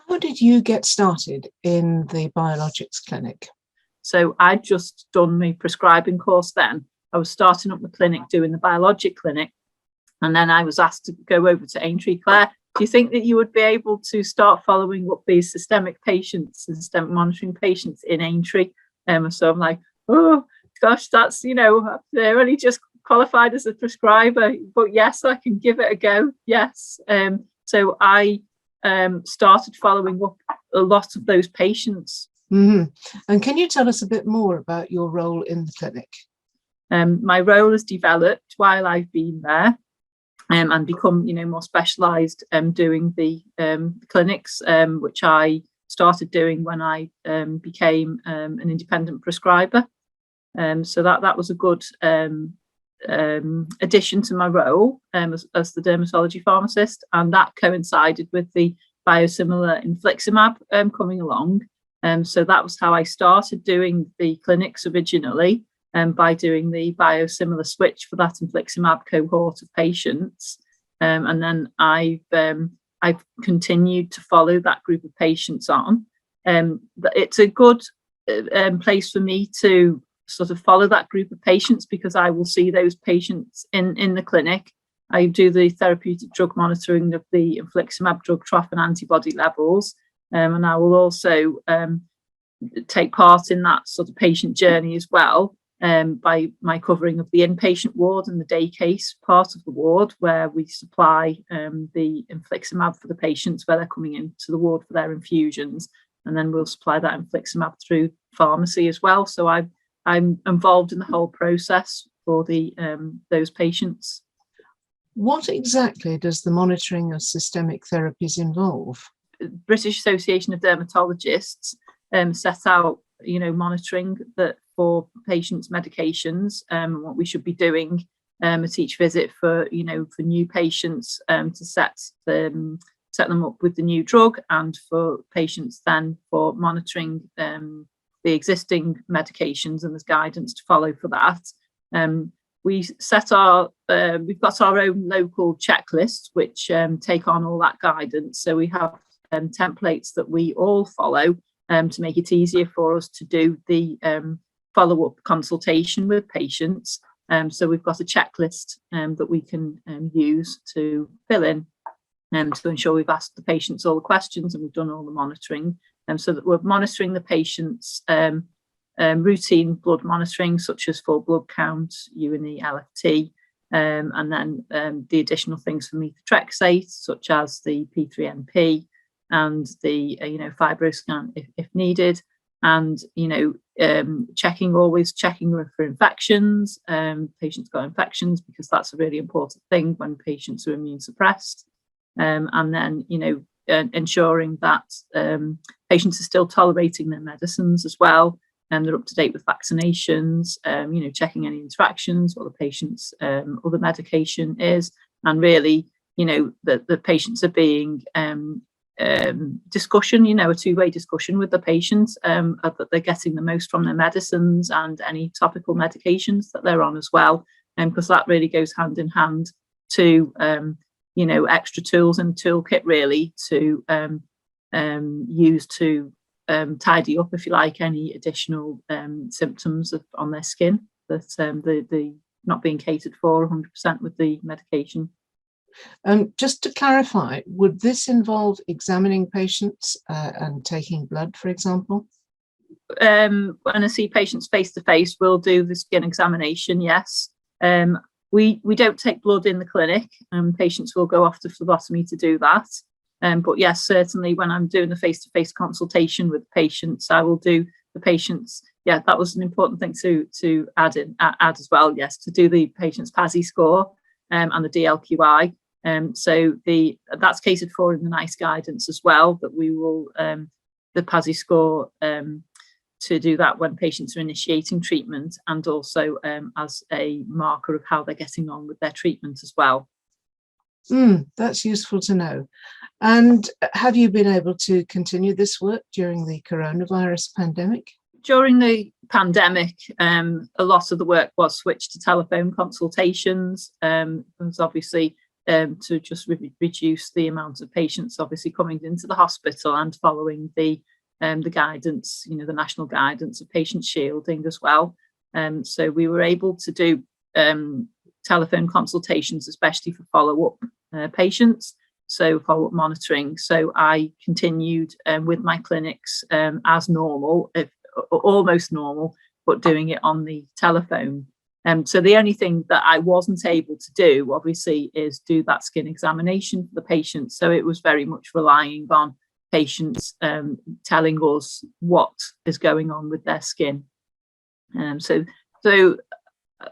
How did you get started in the biologics clinic? So I'd just done my prescribing course then. I was starting up the clinic doing the biologic clinic, and then I was asked to go over to Aintree. Claire, do you think that you would be able to start following up these systemic patients and systemic monitoring patients in Aintree? So I'm like, oh gosh, that's, they're only just qualified as a prescriber, but yes, I can give it a go. Yes. So I started following up a lot of those patients. Mm-hmm. And can you tell us a bit more about your role in the clinic? My role has developed while I've been there, and become, more specialised, doing the clinics, which I started doing when I became an independent prescriber. So that was a good addition to my role as the dermatology pharmacist, and that coincided with the biosimilar infliximab coming along. So that was how I started doing the clinics originally, by doing the biosimilar switch for that infliximab cohort of patients. And then I've continued to follow that group of patients on. It's a good place for me to sort of follow that group of patients, because I will see those patients in the clinic. I do the therapeutic drug monitoring of the infliximab drug trough and antibody levels, and I will also take part in that sort of patient journey as well, by my covering of the inpatient ward and the day case part of the ward, where we supply the infliximab for the patients where they're coming into the ward for their infusions, and then we'll supply that infliximab through pharmacy as well. So I'm involved in the whole process for the those patients. What exactly does the monitoring of systemic therapies involve? British Association of Dermatologists set out, monitoring that for patients' medications, what we should be doing at each visit for new patients, to set them up with the new drug, and for patients then for monitoring the existing medications, and there's guidance to follow for that. We've got our own local checklists which take on all that guidance. So we have templates that we all follow to make it easier for us to do the follow-up consultation with patients. So we've got a checklist that we can use to fill in, to ensure we've asked the patients all the questions and we've done all the monitoring, so that we're monitoring the patients' routine blood monitoring, such as full blood count, U&E, LFT, and then the additional things for methotrexate, such as the P3NP and the fibroscan if needed, and always checking for infections. Patients got infections, because that's a really important thing when patients are immune suppressed, and then ensuring that patients are still tolerating their medicines as well, and they're up to date with vaccinations, checking any interactions, what the patient's other medication is, and really, that the patients are being discussion, a two-way discussion with the patients, that they're getting the most from their medicines and any topical medications that they're on as well, because that really goes hand in hand to extra tools and toolkit really to use to tidy up, if you like, any additional symptoms on their skin that the not being catered for 100% with the medication. Just to clarify, would this involve examining patients and taking blood, for example? When I see patients face to face, we'll do the skin examination, yes. We don't take blood in the clinic, and patients will go off to phlebotomy to do that. But yes, certainly when I'm doing the face-to-face consultation with patients, I will do the patients. Yeah, that was an important thing to add as well. Yes, to do the patient's PASI score and the DLQI. So that's catered for in the NICE guidance as well. That we will the PASI score to do that when patients are initiating treatment, and also as a marker of how they're getting on with their treatment as well. That's useful to know. And have you been able to continue this work during the coronavirus pandemic? During the pandemic, a lot of the work was switched to telephone consultations, because obviously to just reduce the amount of patients obviously coming into the hospital, and following the guidance, the national guidance of patient shielding as well. So we were able to do telephone consultations, especially for follow-up patients, so follow-up monitoring. So I continued with my clinics as normal, if almost normal, but doing it on the telephone. So the only thing that I wasn't able to do, obviously, is do that skin examination for the patients. So it was very much relying on patients telling us what is going on with their skin. So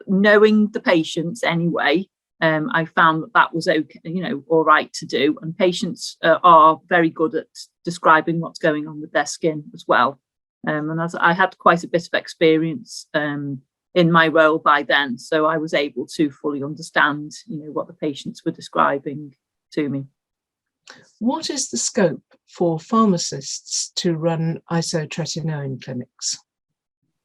knowing the patients anyway, I found that was okay, all right to do. And patients are very good at describing what's going on with their skin as well. And as I had quite a bit of experience in my role by then, so I was able to fully understand, what the patients were describing to me. What is the scope for pharmacists to run isotretinoin clinics?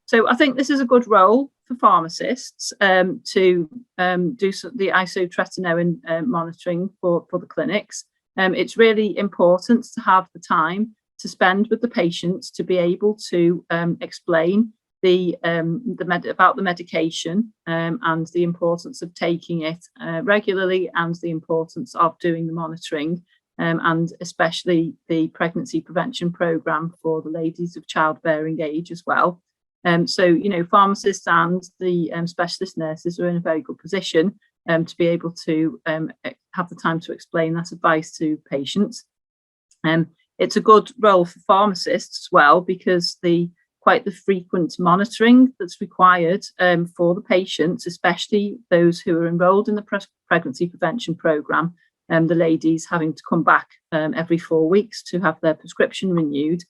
So I think this is a good role for pharmacists to do the isotretinoin monitoring for the clinics. It's really important to have the time to spend with the patients to be able to explain about the medication and the importance of taking it regularly, and the importance of doing the monitoring, and especially the pregnancy prevention programme for the ladies of childbearing age as well. So, pharmacists and the specialist nurses are in a very good position to be able to have the time to explain that advice to patients. It's a good role for pharmacists as well, because quite the frequent monitoring that's required for the patients, especially those who are enrolled in the pregnancy prevention programme, the ladies having to come back every 4 weeks to have their prescription renewed.